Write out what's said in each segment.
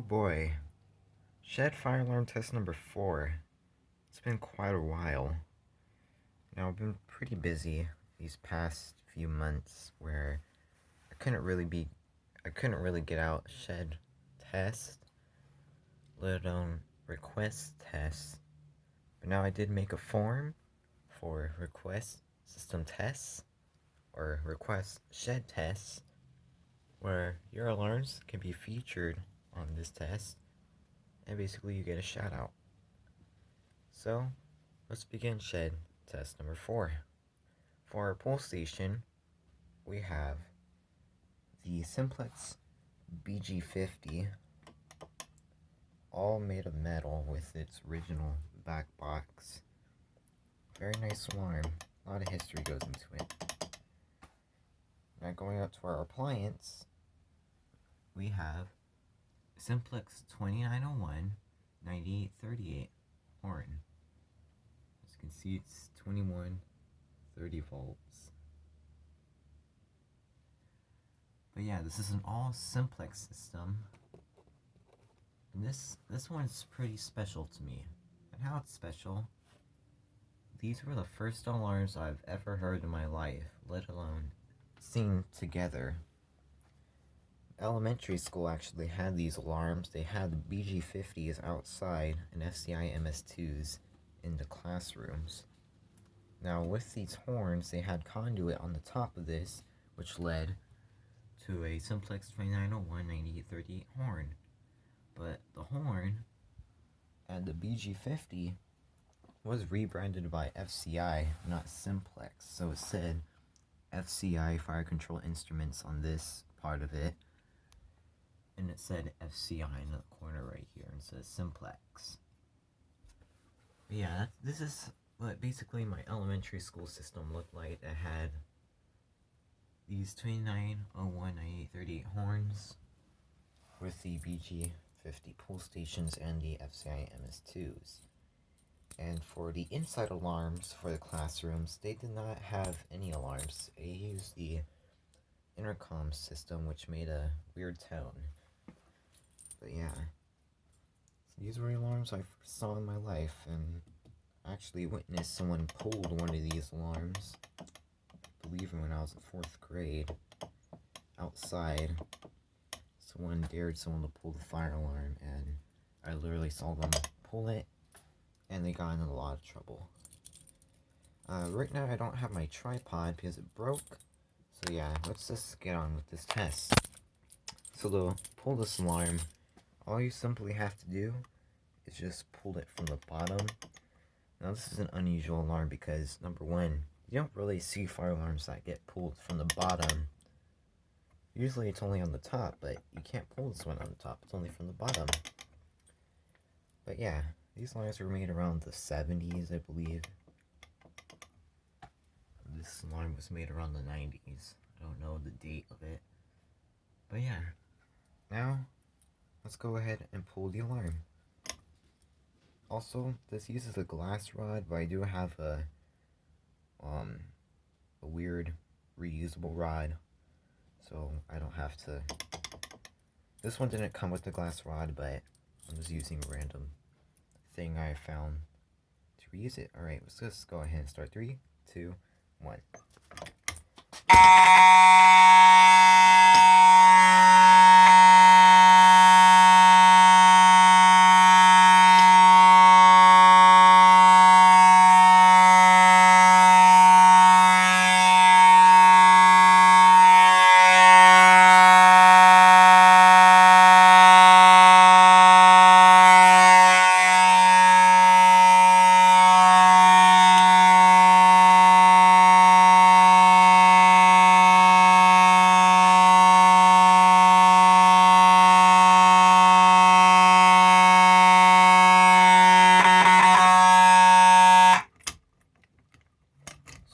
Oh boy. Shed fire alarm test number 4. It's been quite a while. Now, I've been pretty busy these past few months where I couldn't really get out shed test, let alone request tests. But now I did make a form for request system tests or request shed tests where your alarms can be featured on this test and basically you get a shout out. So, let's begin shed test number 4. For our pull station, we have the Simplex BG50, all made of metal with its original back box. Very nice alarm. A lot of history goes into it. Now going out to our appliance, we have Simplex 2901 9838 horn. As you can see, it's 2130 volts. But yeah, this is an all Simplex system. And this one's pretty special to me. And how it's special, these were the first alarms I've ever heard in my life, let alone seen together. Elementary school actually had these alarms. They had the BG50s outside and FCI MS2s in the classrooms. Now with these horns, they had conduit on the top of this, which led to a Simplex 2901 9838 horn. But the horn and the BG50 was rebranded by FCI, not Simplex. So it said FCI Fire Control Instruments on this part of it, and it said FCI in the corner right here, and it says Simplex. But yeah, this is what basically my elementary school system looked like. It had these 2901 9838 horns with the BG50 pull stations and the FCI MS2s. And for the inside alarms for the classrooms, they did not have any alarms. They used the intercom system, which made a weird tone. But yeah, so these were alarms I first saw in my life, and actually witnessed someone pulled one of these alarms. I believe when I was in 4th grade, outside. Someone dared someone to pull the fire alarm, and I literally saw them pull it, and they got in a lot of trouble. Right now I don't have my tripod because it broke, so yeah, let's just get on with this test. So to pull this alarm, all you simply have to do is just pull it from the bottom. Now this is an unusual alarm because, number one, you don't really see fire alarms that get pulled from the bottom. Usually it's only on the top, but you can't pull this one on the top, it's only from the bottom. But yeah, these alarms were made around the 70s, I believe. This alarm was made around the 90s. I don't know the date of it. But yeah, now let's go ahead and pull the alarm. Also, this uses a glass rod, but I do have a weird reusable rod, so I don't have to. This one didn't come with the glass rod, but I'm just using a random thing I found to reuse it. Alright, let's just go ahead and start. 3, 2, 1.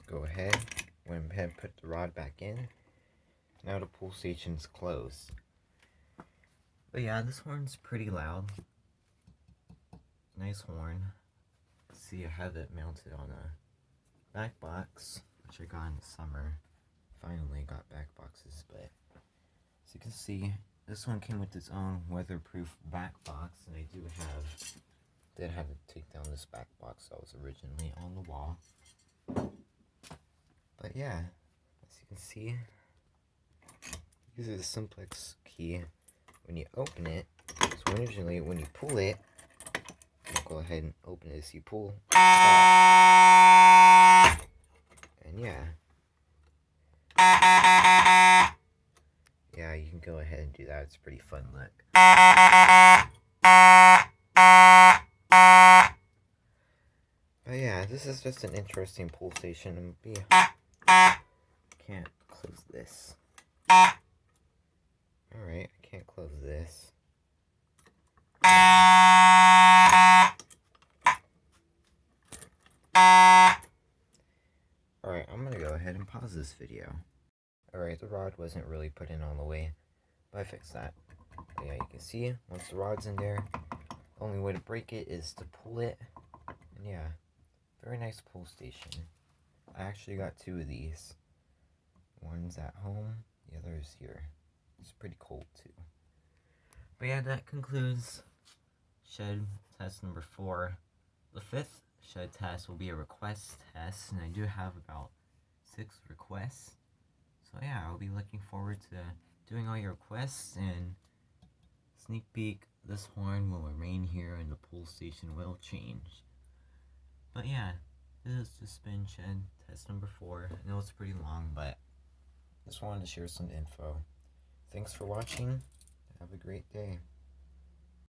Go ahead, went ahead and put the rod back in. Now the pull station's closed. But yeah, this horn's pretty loud. Nice horn. See, I have it mounted on a back box, which I got in the summer. Finally got back boxes, but as you can see, this one came with its own weatherproof back box, and I did have to take down this back box that was originally on the wall. But yeah, as you can see, these are the simplex key. When you open it, so originally when you pull it, I'll go ahead and open it as you pull. And yeah. Yeah, you can go ahead and do that. It's a pretty fun look. But yeah, this is just an interesting pull station. Can't close this. Alright, I can't close this. Alright, I'm gonna go ahead and pause this video. Alright, the rod wasn't really put in all the way, but I fixed that. But yeah, you can see, once the rod's in there, the only way to break it is to pull it. And yeah, very nice pull station. I actually got 2 of these. One's at home, the other is here. It's pretty cold too. But yeah, that concludes shed test number 4. The 5th shed test will be a request test, and I do have about 6 requests. So yeah, I'll be looking forward to doing all your requests, and sneak peek, this horn will remain here and the pull station will change. But yeah, this has just been shed test number 4. I know it's pretty long, but just wanted to share some info. Thanks for watching. Have a great day.